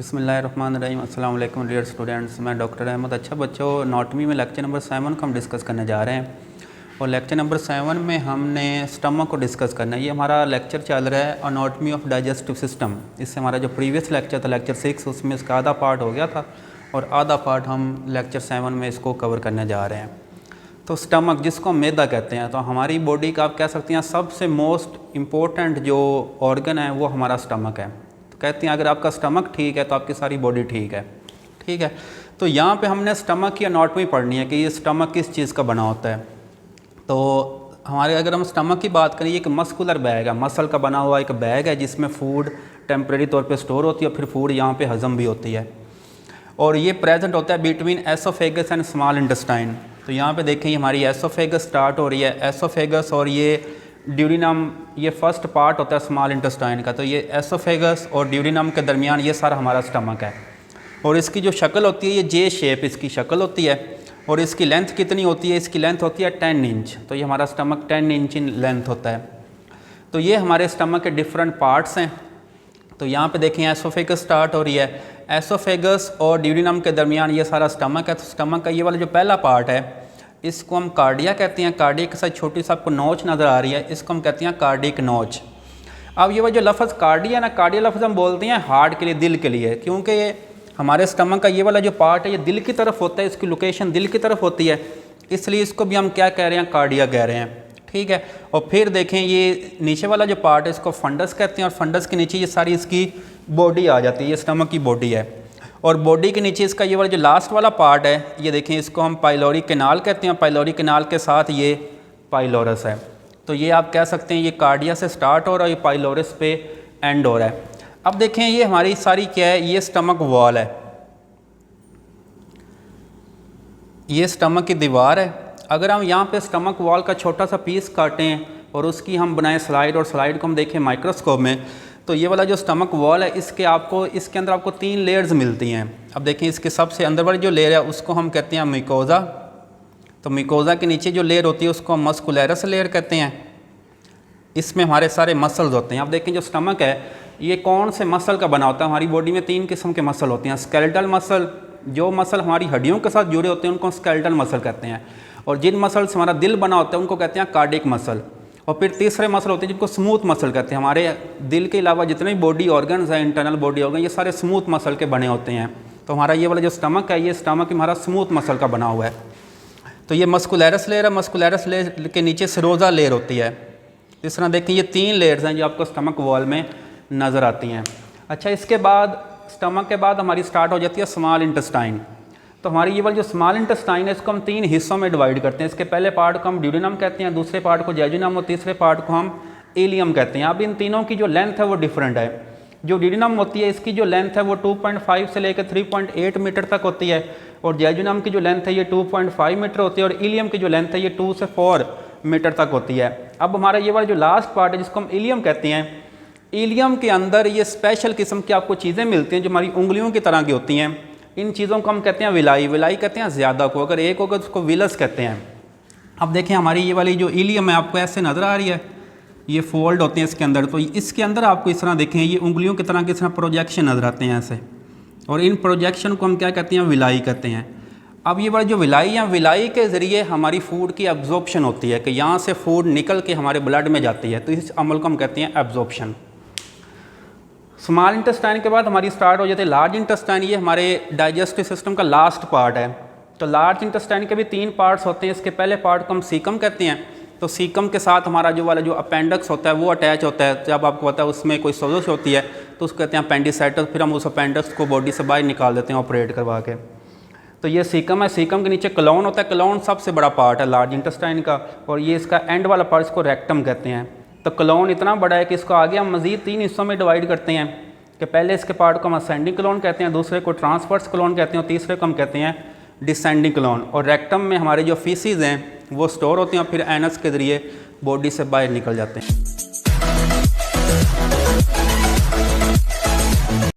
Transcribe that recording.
बिस्मिल्लाहिर्रहमानिर्रहीम। अस्सलाम वालेकुम डियर स्टूडेंट्स, मैं डॉक्टर अहमद। अच्छा बच्चों, एनाटॉमी में लेक्चर नंबर 7 को हम डिस्कस करने जा रहे हैं और लेक्चर नंबर 7 में हमने स्टमक को डिस्कस करना है। ये हमारा लेक्चर चल रहा है एनाटॉमी ऑफ डाइजेस्टिव सिस्टम। इससे हमारा जो प्रीवियस लेक्चर था लेक्चर 6, उसमें इसका आधा पार्ट हो गया था और आधा पार्ट हम लेक्चर 7 में इसको कवर करने जा रहे हैं। तो स्टमक, जिसको हम मैदा कहते हैं, तो हमारी बॉडी का आप कह सकते हैं सबसे मोस्ट इम्पोर्टेंट जो ऑर्गन है वो हमारा स्टमक है। कहते हैं अगर आपका स्टमक ठीक है तो आपकी सारी बॉडी ठीक है। ठीक है, तो यहाँ पे हमने स्टमक की एनाटॉमी पढ़नी है कि ये स्टमक किस चीज़ का बना होता है। तो हमारे अगर हम स्टमक की बात करें, एक मस्कुलर बैग है, मसल का बना हुआ एक बैग है जिसमें फूड टेम्परेरी तौर पे स्टोर होती है और फिर फूड यहाँ पे हज़म भी होती है और ये प्रेजेंट होता है between oesophagus and small intestine. तो यहाँ पे देखें हमारी एसोफेगस स्टार्ट हो रही है, एसोफेगस और ये ड्यूरिनम, ये फर्स्ट पार्ट होता है स्मॉल इंटेस्टाइन का। तो ये एसोफेगस और ड्यूरिनम के दरमियान ये सारा हमारा स्टमक है और इसकी जो शक्ल होती है ये जे शेप इसकी शक्ल होती है और इसकी लेंथ कितनी होती है, इसकी लेंथ होती है 10 इंच। तो ये हमारा स्टमक 10 इंच इन लेंथ होता है। तो ये हमारे स्टमक के डिफरेंट पार्ट्स हैं। तो यहाँ पे देखें एसोफेगस स्टार्ट हो रही है, एसोफेगस और ड्यूरिनम के दरमियान ये सारा स्टमक है। तो स्टमक का ये वाला जो पहला पार्ट है इसको हम कार्डिया कहते हैं। कार्डिया के साथ छोटी सा आपको नोच नज़र आ रही है, इसको हम कहते हैं कार्डिक नोच। अब ये वो जो लफ्ज़ कार्डिया ना, कार्डिया लफ्ज़ हम बोलते हैं हार्ट के लिए, दिल के लिए, क्योंकि ये हमारे स्टमक का ये वाला जो पार्ट है ये दिल की तरफ होता है, इसकी लोकेशन दिल की तरफ होती है, इसलिए इसको भी हम क्या कह रहे हैं, कार्डिया कह रहे हैं। ठीक है, और फिर देखें ये नीचे वाला जो पार्ट है इसको फंडस कहते हैं और फंडस के नीचे ये सारी इसकी बॉडी आ जाती है, ये स्टमक की बॉडी है। और बॉडी के नीचे इसका ये वाला जो लास्ट वाला पार्ट है ये देखें, इसको हम पाइलोरी कैनाल कहते हैं। पाइलोरी कैनाल के साथ ये पाइलोरस है। तो ये आप कह सकते हैं ये कार्डिया से स्टार्ट हो रहा है, ये पाइलोरस पे एंड हो रहा है। अब देखें ये हमारी सारी क्या है, ये स्टमक वॉल है, ये स्टमक की दीवार है। अगर हम यहाँ पे स्टमक वॉल का छोटा सा पीस काटें और उसकी हम बनाएं स्लाइड और स्लाइड को हम देखें माइक्रोस्कोप में, तो ये वाला जो स्टमक वॉल है इसके अंदर आपको 3 लेयर्स मिलती हैं। अब देखिए इसके सबसे अंदर वाली जो लेयर है उसको हम कहते हैं मिकोजा। तो मिकोजा के नीचे जो लेयर होती है उसको हम मस्कुलरस लेयर कहते हैं। इसमें हमारे सारे मसल्स होते हैं। अब देखें जो स्टमक है ये कौन से मसल का बना होता है। हमारी बॉडी में 3 किस्म के मसल होते हैं। स्केलेटल मसल, जो मसल हमारी हड्डियों के साथ जुड़े होते हैं उनको स्केलेटल मसल कहते हैं, और जिन मसल से हमारा दिल बना होता है उनको कहते हैं कार्डिक मसल। और फिर तीसरे मसल होते हैं जिनको स्मूथ मसल कहते हैं। हमारे दिल के अलावा जितने भी बॉडी ऑर्गन्स हैं, इंटरनल बॉडी ऑर्गन, ये सारे स्मूथ मसल के बने होते हैं। तो हमारा ये वाला जो स्टमक है ये स्टमक हमारा स्मूथ मसल का बना हुआ है। तो ये मस्कुलरस लेयर है, मस्कुलरस लेयर के नीचे सिरोजा लेयर होती है। इस तरह देखें ये 3 लेयर्स हैं जो आपको स्टमक वॉल में नज़र आती हैं। अच्छा, इसके बाद स्टमक के बाद हमारी स्टार्ट हो जाती है स्मॉल इंटेस्टाइन। तो हमारी ये वाली जो स्मॉल इंटेस्टाइन है इसको हम 3 हिस्सों में डिवाइड करते हैं। इसके पहले पार्ट को हम ड्यूडिनम कहते हैं, दूसरे पार्ट को जेजुनम और तीसरे पार्ट को हम इलियम कहते हैं। अब इन तीनों की जो लेंथ है वो डिफरेंट है। जो ड्यूडिनम होती है इसकी जो लेंथ है वो 2.5 से लेकर 3.8 मीटर तक होती है और जेजुनम की जो लेंथ है ये 2.5 मीटर होती है और इलियम की जो लेंथ है ये 2 से 4 मीटर तक होती है। अब हमारा ये वाला जो लास्ट पार्ट है जिसको हम इलियम कहते हैं, इलियम के अंदर ये स्पेशल किस्म की आपको चीज़ें मिलती हैं जो हमारी उंगलियों की तरह की होती हैं। इन चीज़ों को हम कहते हैं विलाई। विलाई कहते हैं ज़्यादा को, अगर एक होगा तो उसको विलस कहते हैं। अब देखें हमारी ये वाली जो इलियम है आपको ऐसे नज़र आ रही है, ये फोल्ड होते हैं इसके अंदर। तो इसके अंदर आपको इस तरह देखें ये उंगलियों की तरह किस तरह प्रोजेक्शन नज़र आते हैं ऐसे, और इन प्रोजेक्शन को हम क्या कहते हैं, विलाई कहते हैं। अब ये वाली जो विलाई है, विलाई के ज़रिए हमारी फूड की एब्जॉर्प्शन होती है कि यहाँ से फूड निकल के हमारे ब्लड में जाती है। तो इस अमल को हम कहते हैं एब्जॉर्प्शन। स्मॉल इंटेस्टाइन के बाद हमारी स्टार्ट हो जाती है लार्ज इंटेस्टाइन। ये हमारे डाइजेस्टिव सिस्टम का लास्ट पार्ट है। तो लार्ज इंटेस्टाइन के भी 3 पार्ट्स होते हैं। इसके पहले पार्ट को हम सीकम कहते हैं। तो सीकम के साथ हमारा जो वाला जो अपेंडिक्स होता है वो अटैच होता है। जब आपको पता है उसमें कोई सोजश होती है तो उसको कहते हैं अपेंडिसाइटिस। फिर हम उस अपेंडिक्स को बॉडी से बाहर निकाल देते हैं ऑपरेट करवा के। तो ये सीकम है। सीकम के नीचे कलोन होता है। कलोन सबसे बड़ा पार्ट है लार्ज इंटेस्टाइन का, और ये इसका एंड वाला पार्ट इसको रेक्टम कहते हैं। तो कलोन इतना बड़ा है कि इसको आगे हम मज़ीद 3 हिस्सों में डिवाइड करते हैं कि पहले इसके पार्ट को हम असेंडिंग कलोन कहते हैं, दूसरे को ट्रांसवर्स कलोन कहते हैं और तीसरे को हम कहते हैं डिसेंडिंग कलोन। और रेक्टम में हमारे जो फीसीज हैं वो स्टोर होती हैं और फिर एनस के ज़रिए बॉडी से बाहर निकल जाते हैं।